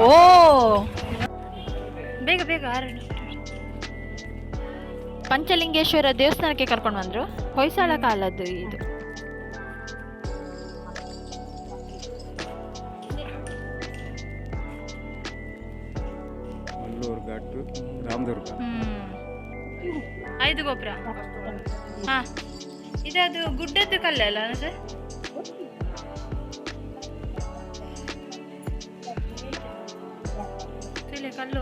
ಓ ಬೇಗ ಬೇಗ ಪಂಚಲಿಂಗೇಶ್ವರ ದೇವಸ್ಥಾನಕ್ಕೆ ಕರ್ಕೊಂಡು ಬಂದ್ರು. ಹೊಯ್ಸಳ ಕಾಲದ್ದು ಇದು. ಐದು ಗೋಪುರ. ಹಾ ಇದದು ಗುಡ್ಡದ್ದು ಕಲ್ಲು ಅಲ್ಲ ಸರ್? ಕಲ್ಲು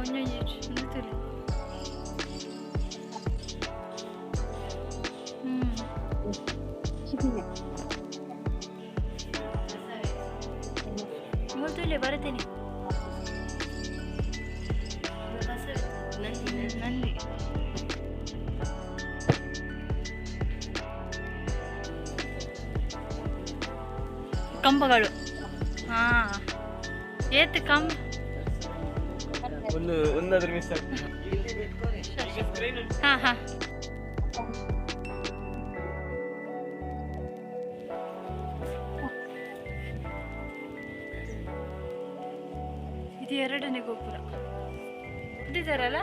ಬರುತ್ತೇನೆ. ನಂದಿ ಕಂಬಗಳು. ಹಾ ಏತ್ ಕಂಬ ಒಂದಾದ್ರೂ ಮಿಸ್ ಆಗ್ತದೆ. ಹಾ ಹಾ ಇದು ಎರಡನೇ ಗೋಪುರ ಇದ್ದಾರಲ್ಲ.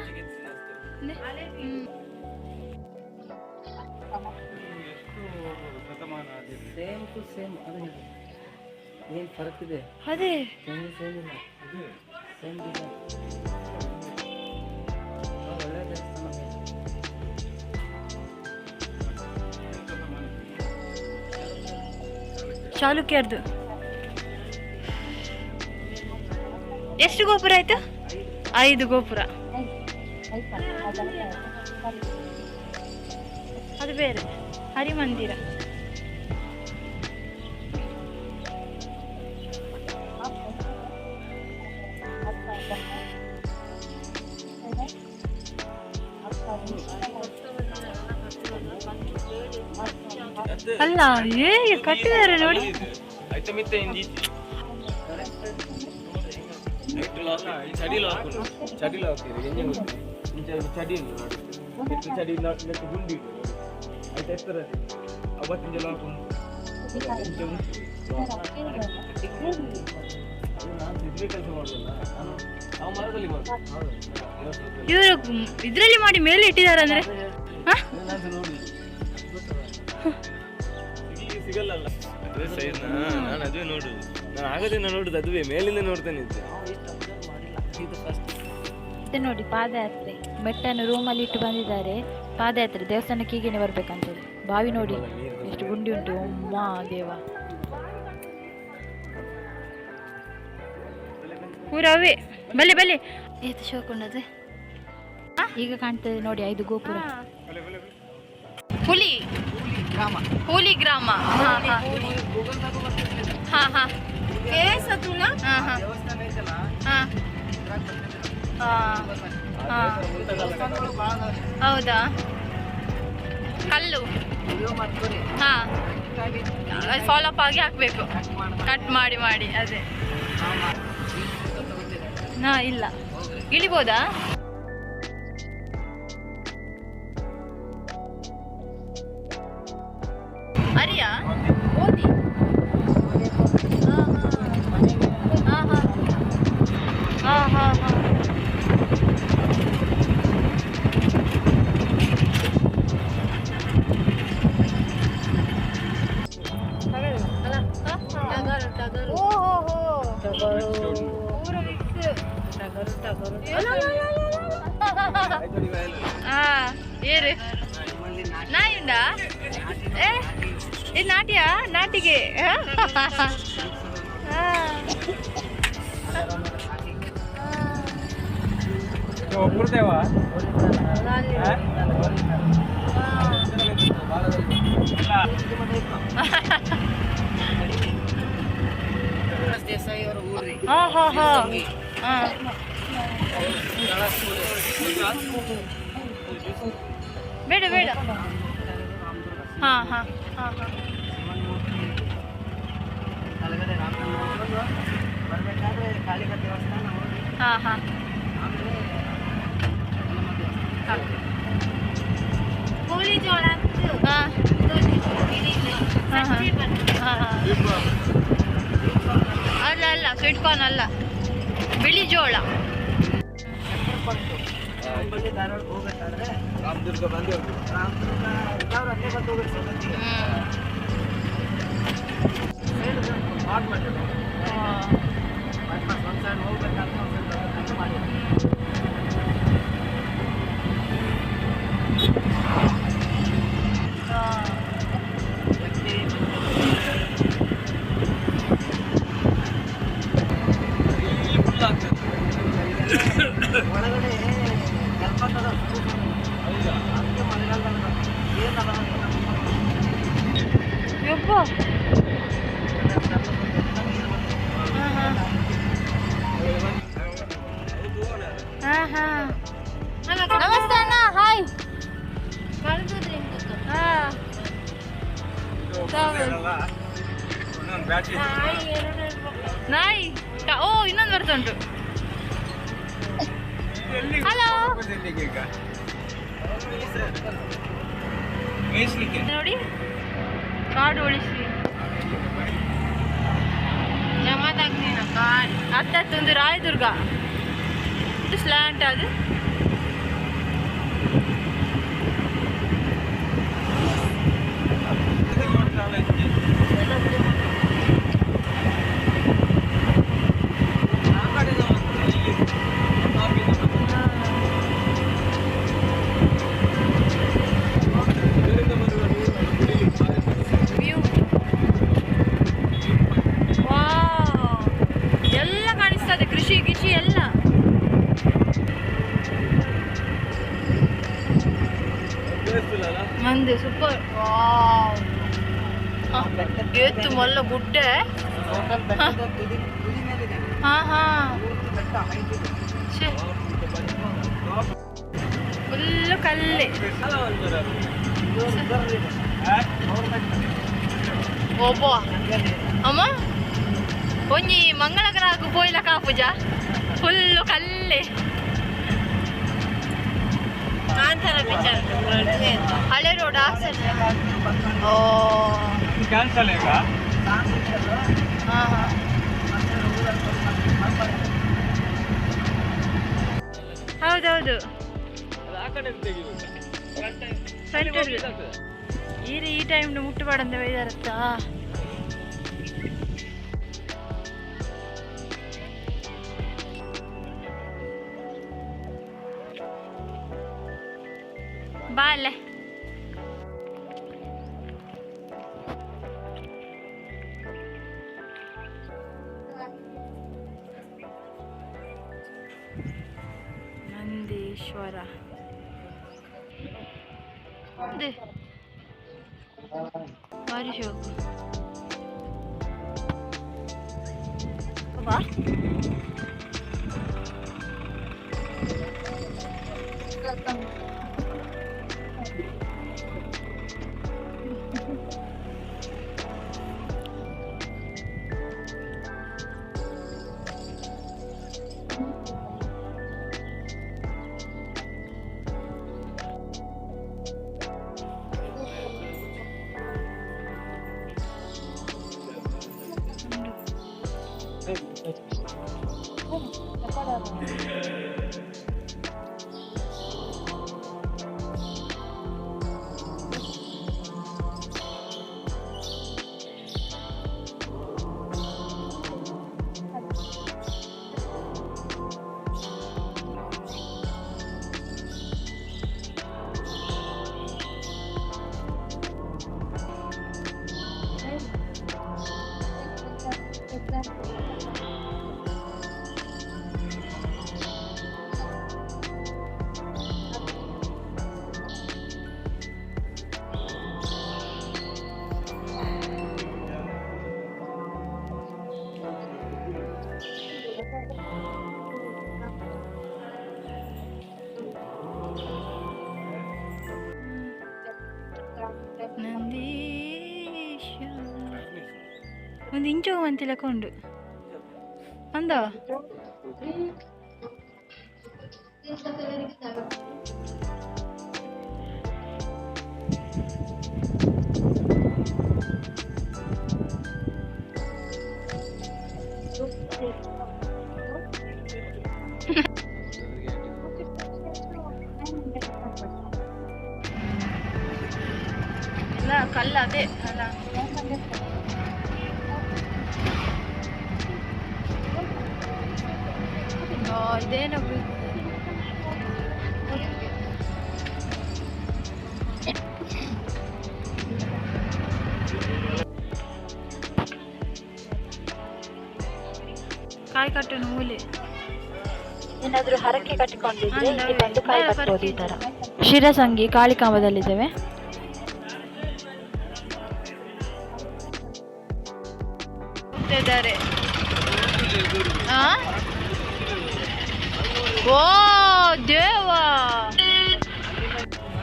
ಸೇಮ್ ಟು ಸೇಮ್ ಏನು ಫರಕ್ ಇದೆ? ಅದೇ ಸೇಮ್ ಇಲ್ಲ, ಸೇಮ್ ಡಿಸೈನ್. ಒಳ್ಳೆ ದೇವಸ್ಥಾನ. ಚಾಲುಕ್ಯರ್ದು. ಎಷ್ಟು ಗೋಪುರ ಆಯ್ತು? 5 ಗೋಪುರ. ಅದು ಬೇರೆ ಹರಿಮಂದಿರ. ಅಲ್ಲ ಹೇಗೆ ಕಟ್ಟಿದ್ದಾರೆ ನೋಡಿ. ಇವರು ಇದ್ರಲ್ಲಿ ಮಾಡಿ ಮೇಲೆ ಇಟ್ಟಿದ್ದಾರೆ ಅಂದ್ರೆ ಸಿಗಲ್ಲ. ನಾನು ಅದುವೇ ನೋಡುದು, ನಾನು ಆಗದಿಂದ ನೋಡುದು ಅದುವೇ, ಮೇಲಿಂದ ನೋಡ್ತೇನೆ ಇದ್ದೆ. ನೋಡಿ ಪಾದಯಾತ್ರೆ, ಮೆಟ್ಟನ್ನು ರೂಮಲ್ಲಿ ಇಟ್ಟು ಬಂದಿದ್ದಾರೆ. ಪಾದಯಾತ್ರೆ ದೇವಸ್ಥಾನಕ್ಕೆ ಹೀಗೇನೆ ಬರ್ಬೇಕಂತೇಳಿ. ಬಾವಿ ನೋಡಿ ಎಷ್ಟು ಗುಂಡಿ ಉಂಟು. ಅಮ್ಮ ದೇವ, ಊರವೇ ಬಲ್ಲೆ ಬಲ್ಲೆ ಏತು ಶೋಕೊಂಡದೆ. ಈಗ ಕಾಣ್ತದೆ ನೋಡಿ 5 ಗೋಪುರ. ಹುಲಿ ಗ್ರಾಮ. ಹಾ ಹಾ ಹಾ ಹೌದಾ? ಕಲ್ಲು ಹಾ ಫಾಲೋ ಅಪ್ ಆಗಿ ಹಾಕ್ಬೇಕು, ಕಟ್ ಮಾಡಿ ಮಾಡಿ. ಅದೇ ಹಾ ಇಲ್ಲ ಇಳಿಬೋದಾ? ಅರಿಯಾ ಓದಿ. ಹಾ ಹಾ ಹಾ ಹಾ ಹಾ ಏರು ನಾಯಿ ಉಂಡಾ? ಇದು ನಾಟ್ಯ ನಾಟಿಗೆ. ಬೇಡ ಬೇಡ. ಹಾ ಹಾ ಹಾ ಹಾ ಹಾ ಹಾ ಅಲ್ಲ ಅಲ್ಲ ಸ್ವೀಟ್ ಕಾರ್ನ್ ಅಲ್ಲ. ಬಿಳಿ ಜೋಳ. ಹುಬ್ಬಳ್ಳಿ ಧಾರವಾಡ ಹೋಗ್ಬೇಕಾದ್ರೆ ರಾಮದುರ್ಗ ಬಂದು ಹೋಗ್ಬೇಕು. ರಾಮದುರ್ಗ ಇದಾವ್ರು ಅಲ್ಲೇ ಬಂದು ಹೋಗ್ಬೇಕು ಸರ್ ಸ್ಟಾರ್ಟ್ ಮಾಡಿದ್ರು ಒಂದು ಸೈಡ್ ಹೋಗ್ಬೇಕಾದ್ರೆ ಒಂದು ಸೈಡ್ ಮಾಡಿದ್ರು. ಒಳಗಡೆ ಜಲಪಾತದ ಅದಕ್ಕೆ ಮಳೆಗಾಲದಾಗ ಏನದ ಯಪ್ಪ. ನಮಸ್ತೆ ಅಣ್ಣ. ಹಾಯ್. ನಾಯಿ. ಓ ಇನ್ನೊಂದು ಬರ್ತಾ ಉಂಟು. ಹಲೋ ನೋಡಿ, ಕಾಡು ಉಳಿಸಿ ಅತ್ತೊಂದು ರಾಯದುರ್ಗ. ಇದು ಸ್ಲ್ಯಾಂಟ್ ಅದು. ಎಲ್ಲ ಕಾಣಿಸ್ತದೆ, ಕೃಷಿ ಗಿಷಿ ಎಲ್ಲ. ಮಂದಿ ಸೂಪರ್. ಎತ್ತು ಮಲ್ಲ ಗುಡ್ಡೆ. ಹಾ ಹಾ ಫುಲ್ಲು ಕಲ್ಲೆ. ಒಬ್ಬ ಅಮ್ಮ ಒಂಜಿ ಮಂಗಳಗ್ರಹಕ್ಕೆ ಪೋಯ್ಲ ಕಾಪುಜ ಫುಲ್ಲು ಕಲ್ಲೆ. ಹಳೆ ರೋಡ್ ಓ ಕ್ಯಾನ್ಸಲ್ ಈಗ. ಹಾ ಹಾ ಹೌದೌದು. ಈ ಟೈಮ್ ಮುಟ್ಟಬಾರ್ದಂತ ಬೇಜಾರತ್ತ. ಬಾ ಅಲ್ಲೇ. ನಂದೀಶ್ವರ ಭಾರಿ ಶೋಕು. ಬಾ ಒಂದು ಇಂಚು ಅಂತಿಲ್ಲ ಕೊಂಡು ಅಂದ ಇಲ್ಲ ಕಲ್ಲ ಅದೇ ಅಲ್ಲ. ಇದೇನು ಕಾಯಿ ಕಟ್ಟೋಣ ಮೂಲೆ. ಏನಾದರೂ ಹರಕೆ ಕಟ್ಟಿಕೊಂಡಿದ್ರೆ ಇಲ್ಲಿ ಬಂದು ಕಾಯಿ ಕಟ್ಬೋದು ಈ ಥರ. ಶಿರಸಂಗಿ ಕಾಳಿಕಾಂಬದಲ್ಲಿದ್ದೇವೆ. ಹೋಗ್ತಿದ್ದಾರೆ. ಓ ದೇವ,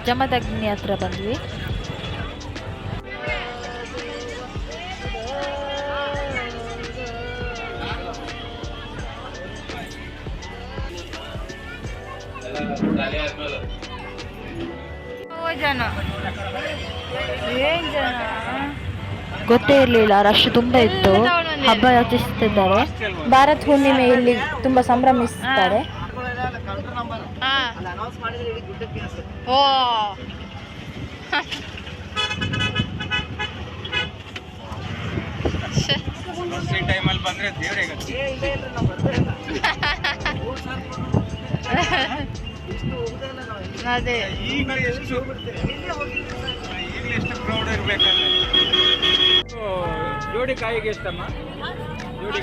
ಜಮದಗ್ನಿ ಹತ್ರ ಬಂದ್ವಿ. ಜನ ಏನ್ ಜನ ಗೊತ್ತೇ ಇರಲಿಲ್ಲ, ರಶ್ ತುಂಬಾ ಇತ್ತು. ಹಬ್ಬ ಆಚರಿಸುತ್ತಿದ್ದಾರೆ. ಭಾರತ್ ಹುಣ್ಣಿಮೆ ಇಲ್ಲಿ ತುಂಬಾ ಸಂಭ್ರಮಿಸುತ್ತಾರೆ. ಓ ಅದೇ ಜೋಡಿ ಕಾಯಿಗೆ ಎಷ್ಟಮ್ಮ? ಜೋಡಿ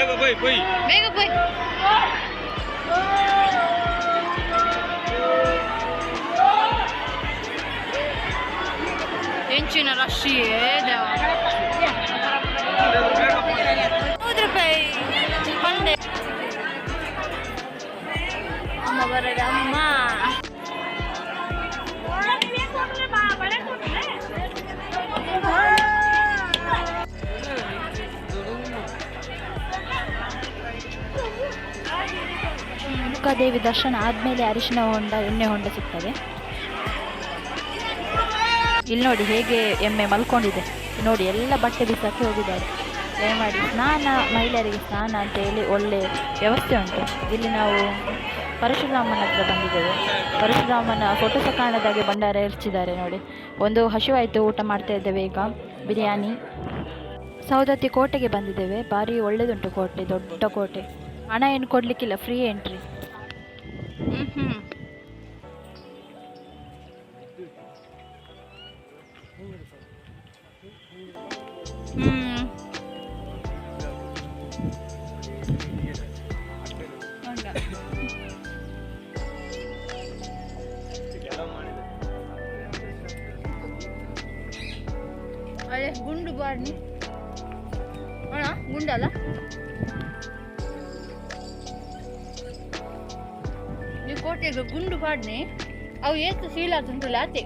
ಬೇಗ போய் ಹೆಂಚಿನ ರಾಶಿಯೇ ₹100 ಬಂದೆ. ಅಮ್ಮ ಬರಗ ಅಮ್ಮ. ಮುಖದೇವಿ ದರ್ಶನ ಆದ್ಮೇಲೆ ಅರಿಶಿನ ಹೊಂಡ, ಎಣ್ಣೆ ಹೊಂಡ ಸಿಗ್ತದೆ. ಇಲ್ಲಿ ನೋಡಿ ಹೇಗೆ ಎಮ್ಮೆ ಮಲ್ಕೊಂಡಿದೆ ನೋಡಿ. ಎಲ್ಲ ಬಟ್ಟೆ ಬಿಸಾಕಿ ಹೋಗಿದ್ದಾರೆ. ದಯಮಾಡಿ ಸ್ನಾನ, ಮಹಿಳೆಯರಿಗೆ ಸ್ನಾನ ಅಂತ ಹೇಳಿ ಒಳ್ಳೆ ವ್ಯವಸ್ಥೆ ಉಂಟು. ಇಲ್ಲಿ ನಾವು ಪರಶುರಾಮನ ಹತ್ರ ಬಂದಿದ್ದೇವೆ. ಪರಶುರಾಮನ ಫೋಟೋ ಸಹ ಕಾಣದಾಗೆ ಭಂಡಾರ ಎರಚಿದ್ದಾರೆ ನೋಡಿ. ಒಂದು ಹಸಿವಾಯಿತು, ಊಟ ಮಾಡ್ತಾ ಇದ್ದೇವೆ ಈಗ. ಬಿರಿಯಾನಿ. ಸೌದತ್ತಿ ಕೋಟೆಗೆ ಬಂದಿದ್ದೇವೆ. ಭಾರಿ ಒಳ್ಳೆದುಂಟು ಕೋಟೆ, ದೊಡ್ಡ ಕೋಟೆ. ಹಣ ಏನು ಕೊಡಲಿಕ್ಕಿಲ್ಲ, ಫ್ರೀ ಎಂಟ್ರಿ. ಅದೇ ಗುಂಡು ಬಾಡ್ನಿ ಅಣ್ಣ, ಗುಂಡಲ್ಲ ಈ ಕೋಟೆಗೆ ಗುಂಡು ಬಾಡ್ನಿ. ಅವು ಎಷ್ಟು ಸೀಲಾತುಂಟಲ್ಲ ಆತೆ.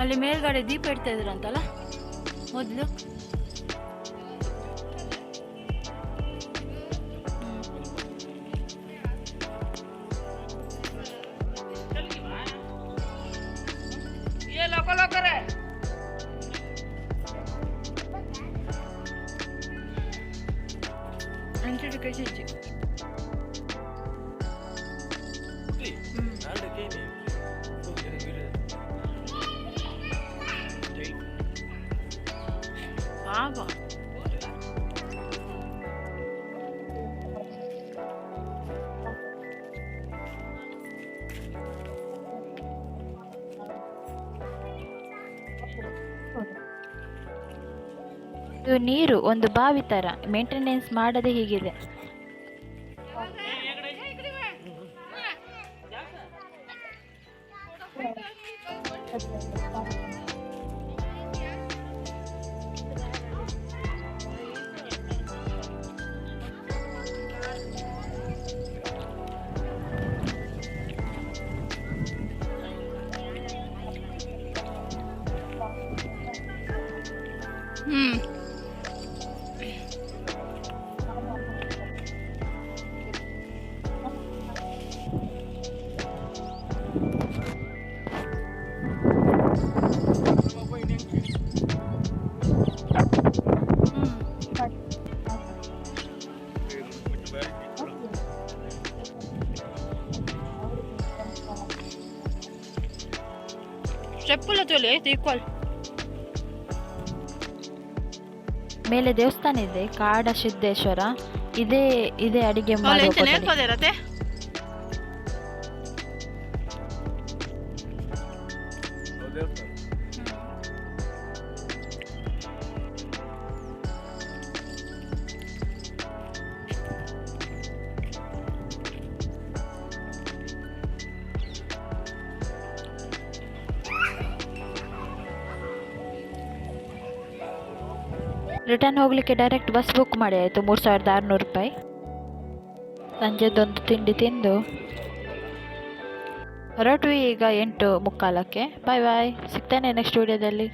ಅಲ್ಲಿ ಮೇಲ್ಗಡೆ ದೀಪ ಇಡ್ತಾ ಇದ್ರಂತಲ್ಲ ಮೊದಲು. ಇದು ನೀರು ಒಂದು ಬಾವಿ ತರ, ಮೇಂಟೆನೆನ್ಸ್ ಮಾಡದೆ ಹೀಗಿದೆ. ಸ್ಟೆಪ್ಪುಲ್ಲ ತೊಲೆ ಆಯ್ತು ಈಕ್ವಲ್. ಮೇಲೆ ದೇವಸ್ಥಾನ ಇದೆ, ಕಾಡ ಸಿದ್ದೇಶ್ವರ. ಇದೇ ಇದೇ ಅಡಿಗೆ ಮಾಡುವ ಕೊಠಡಿ. ರಿಟರ್ನ್ ಹೋಗಲಿಕ್ಕೆ ಡೈರೆಕ್ಟ್ ಬಸ್ ಬುಕ್ ಮಾಡಿ ಆಯಿತು, 3600 ರೂಪಾಯಿ. ಸಂಜೆದೊಂದು ತಿಂಡಿ ತಿಂದು ಹೊರಟ್ವಿ ಈಗ 8:45. ಬಾಯ್ ಬಾಯ್, ಸಿಗ್ತೇನೆ ನೆಕ್ಸ್ಟ್ ವಿಡಿಯೋದಲ್ಲಿ.